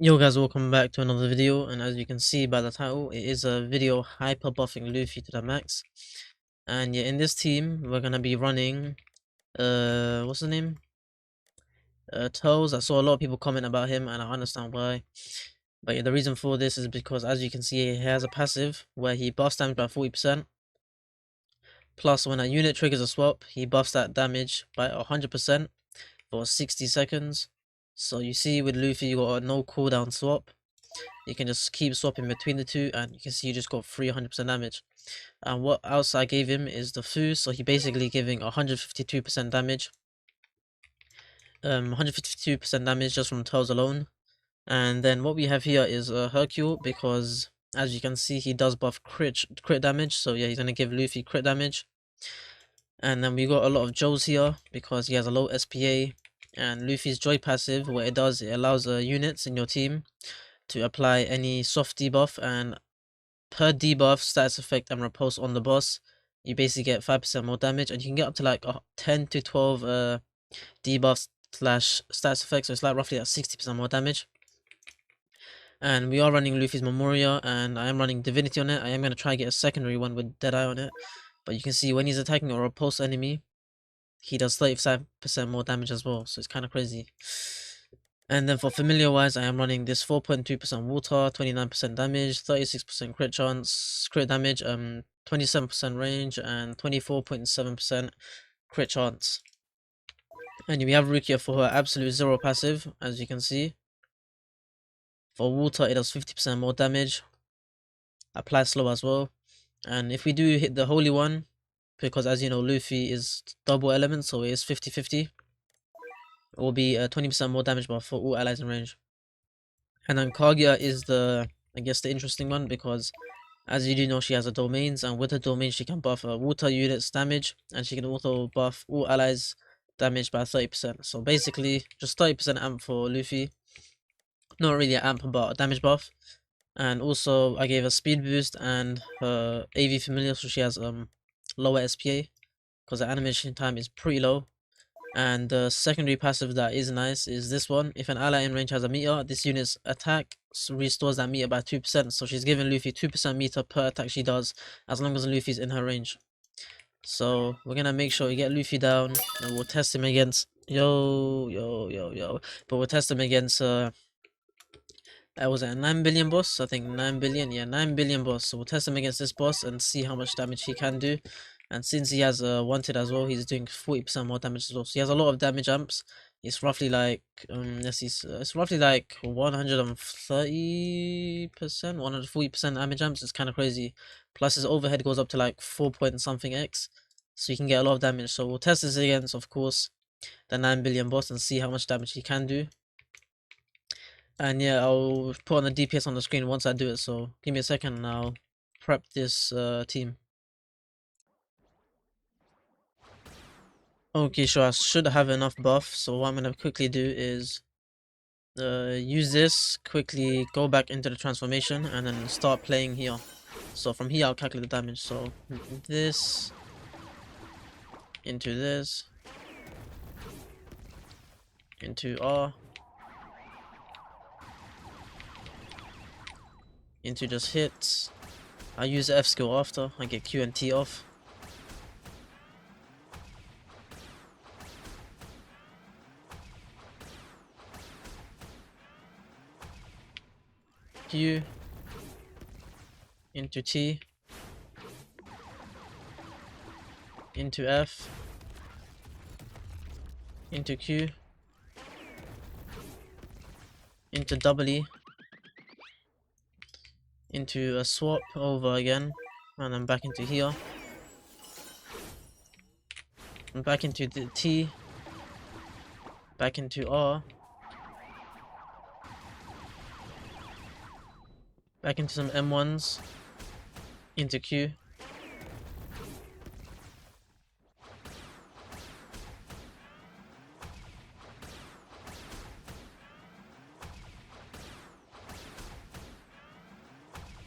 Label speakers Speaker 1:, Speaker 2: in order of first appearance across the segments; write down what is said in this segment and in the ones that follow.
Speaker 1: Yo guys, welcome back to another video, and as you can see by the title, it is a video hyper buffing Luffy to the max. And yeah, in this team, we're gonna be running what's the name? Toes. I saw a lot of people comment about him, and I understand why. But yeah, the reason for this is because as you can see, he has a passive where he buffs damage by 40%. Plus, when a unit triggers a swap, he buffs that damage by 100% for 60 seconds. So you see with Luffy, you got a no cooldown swap. You can just keep swapping between the two, and you can see you just got 300% damage. And what else I gave him is the foo, so he basically giving 152% damage. 152% damage just from tails alone. And then what we have here is Hercule, because as you can see, he does buff crit damage. So yeah, he's gonna give Luffy crit damage. And then we got a lot of Joes here because he has a low SPA. And Luffy's Joy passive, what it does, it allows units in your team to apply any soft debuff, and per debuff, status effect, and repulse on the boss, you basically get 5% more damage, and you can get up to like 10 to 12 debuffs slash status effects, so it's like roughly at 60% more damage. And we are running Luffy's Memoria, and I am running Divinity on it. I am going to try and get a secondary one with Deadeye on it, but you can see when he's attacking a repulsed enemy, he does 35% more damage as well, so it's kind of crazy. And then for familiar wise, I am running this 4.2% water, 29% damage, 36% crit chance, crit damage, 27% range, and 24.7% crit chance. And we have Rukia for her absolute zero passive, as you can see. For water, it does 50% more damage, applies slow as well. And if we do hit the holy one, because as you know, Luffy is double element, so it is 50-50. It will be 20% more damage buff for all allies in range. And then Kaguya is I guess the interesting one, because as you do know, she has a domains, and with her domain she can buff water units damage, and she can also buff all allies damage by 30%. So basically just 30% amp for Luffy. Not really an amp, but a damage buff. And also I gave her speed boost and her AV familiar, so she has lower SPA because the animation time is pretty low. And the secondary passive that is nice is this one. If an ally in range has a meter, this unit's attack restores that meter by 2%. So she's giving Luffy 2% meter per attack she does, as long as Luffy's in her range. So we're gonna make sure we get Luffy down, and we'll test him against yo. But we'll test him against was it a 9 billion boss? I think 9 billion, yeah, 9 billion boss. So we'll test him against this boss and see how much damage he can do. And since he has wanted as well, he's doing 40% more damage as well. So he has a lot of damage amps. It's roughly like let's see, it's roughly like 130%, 140% damage amps. It's kind of crazy. Plus his overhead goes up to like 4 point something x, so you can get a lot of damage. So we'll test this against, of course, the 9 billion boss and see how much damage he can do. And yeah, I'll put on the DPS on the screen once I do it, so give me a second and I'll prep this team. Okay, sure, I should have enough buff, so what I'm gonna quickly do is use this, quickly go back into the transformation, and then start playing here. So from here I'll calculate the damage, so this, into this, into R, into just hits. I use the F skill after, I get Q and T off. Q, into T, into F, into Q, into W, into a swap over again, and then back into here, and back into the T, back into R, back into some M1s, into Q.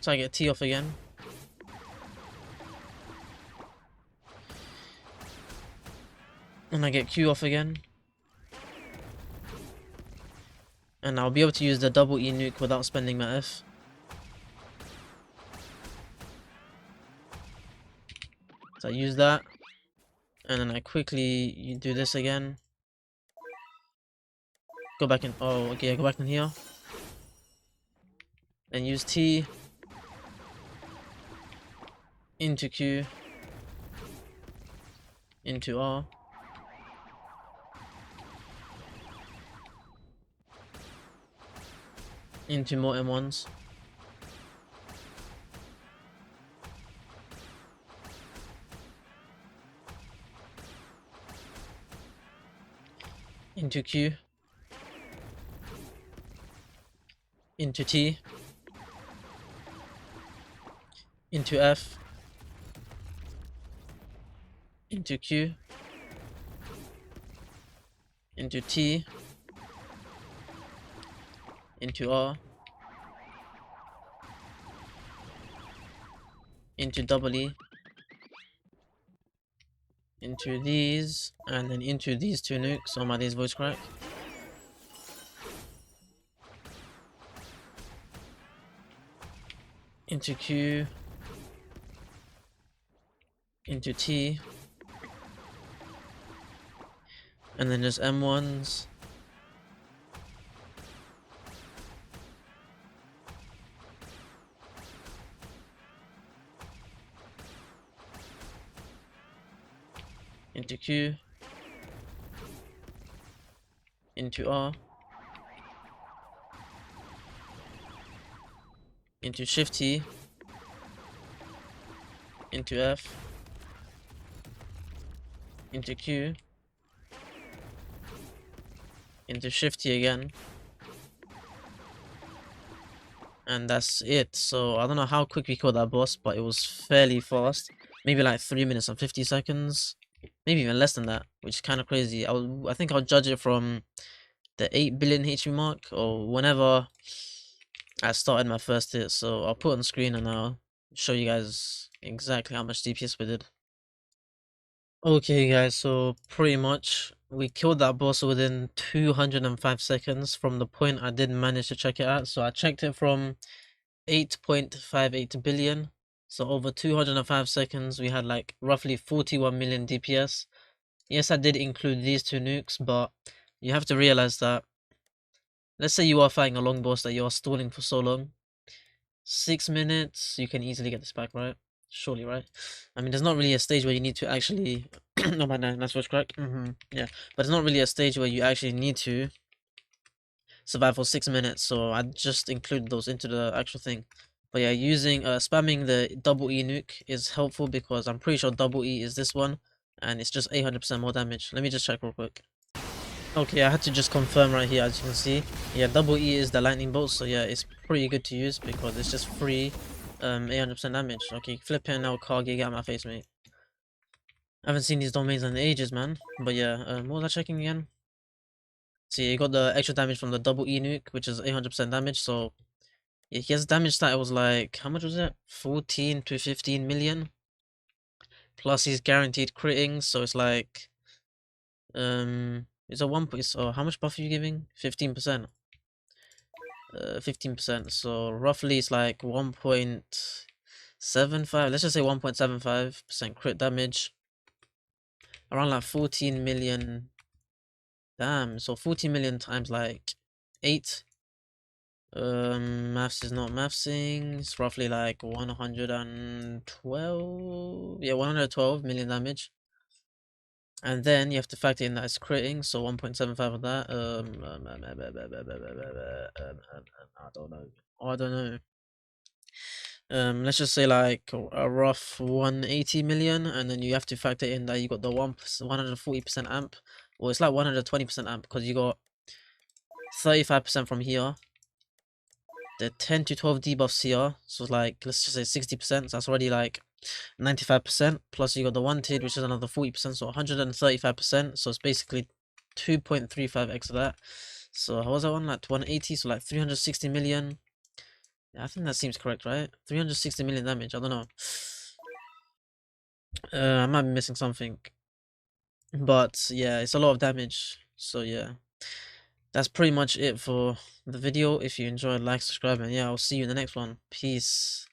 Speaker 1: So I get T off again. And I get Q off again. And I'll be able to use the double E nuke without spending my F. So I use that. And then I quickly do this again. Go back in. Oh, okay, go back in here. And use T into Q into R. Into more M1s. Into Q. Into T. Into F. Into Q. Into T. Into R. Into double E. Into these. And then into these two nukes on my these voice crack. Into Q. Into T. And then just M1s. Into Q. Into R. Into Shift T. Into F. Into Q. Into Shift T again. And that's it. So I don't know how quick we killed that boss, but it was fairly fast. Maybe like 3 minutes and 50 seconds. Maybe even less than that, which is kind of crazy. I think I'll judge it from the 8 billion HP mark, or whenever I started my first hit. So I'll put it on screen and I'll show you guys exactly how much DPS we did. Okay guys, so pretty much we killed that boss within 205 seconds from the point I did manage to check it out. So I checked it from 8.58 billion. So over 205 seconds, we had like roughly 41 million DPS. Yes, I did include these two nukes, but you have to realize that, let's say you are fighting a long boss that you are stalling for so long. 6 minutes, you can easily get this back, right? Surely, right? I mean, there's not really a stage where you need to actually... oh my, nice voice crack. Yeah, but it's not really a stage where you actually need to survive for 6 minutes, so I just included those into the actual thing. But yeah, using spamming the double E nuke is helpful because I'm pretty sure double E is this one, and it's just 800% more damage. Let me just check real quick. Okay, I had to just confirm right here, as you can see. Yeah, double E is the lightning bolt, so yeah, it's pretty good to use because it's just free 800% damage. Okay, flipping now, Kage, get out of my face, mate. I haven't seen these domains in ages, man. But yeah, what was I checking again? See, you got the extra damage from the double E nuke, which is 800% damage, so yeah, his damage stat was like, how much was it? 14 to 15 million. Plus he's guaranteed critting, so it's like, it's a 1 point, so how much buff are you giving? 15%. 15%, so roughly it's like 1.75, let's just say 1.75% crit damage. Around like 14 million. Damn, so 14 million times like 8. Maths is not mathsing. It's roughly like 112. Yeah, 112 million damage. And then you have to factor in that it's critting, so 1.75 of that. I don't know. I don't know. Let's just say like a rough 180 million, and then you have to factor in that you got the 140% amp, or it's like 120% amp because you got 35% from here, the 10 to 12 debuffs here, so like let's just say 60%, so that's already like 95%, plus you got the wanted, which is another 40%, so 135%, so it's basically 2.35x of that. So how was that one, like 180, so like 360 million. Yeah, I think that seems correct, right? 360 million damage, I don't know. I might be missing something, but yeah, it's a lot of damage, so yeah. that's pretty much it for the video. If you enjoyed, like, subscribe, and yeah, I'll see you in the next one. Peace.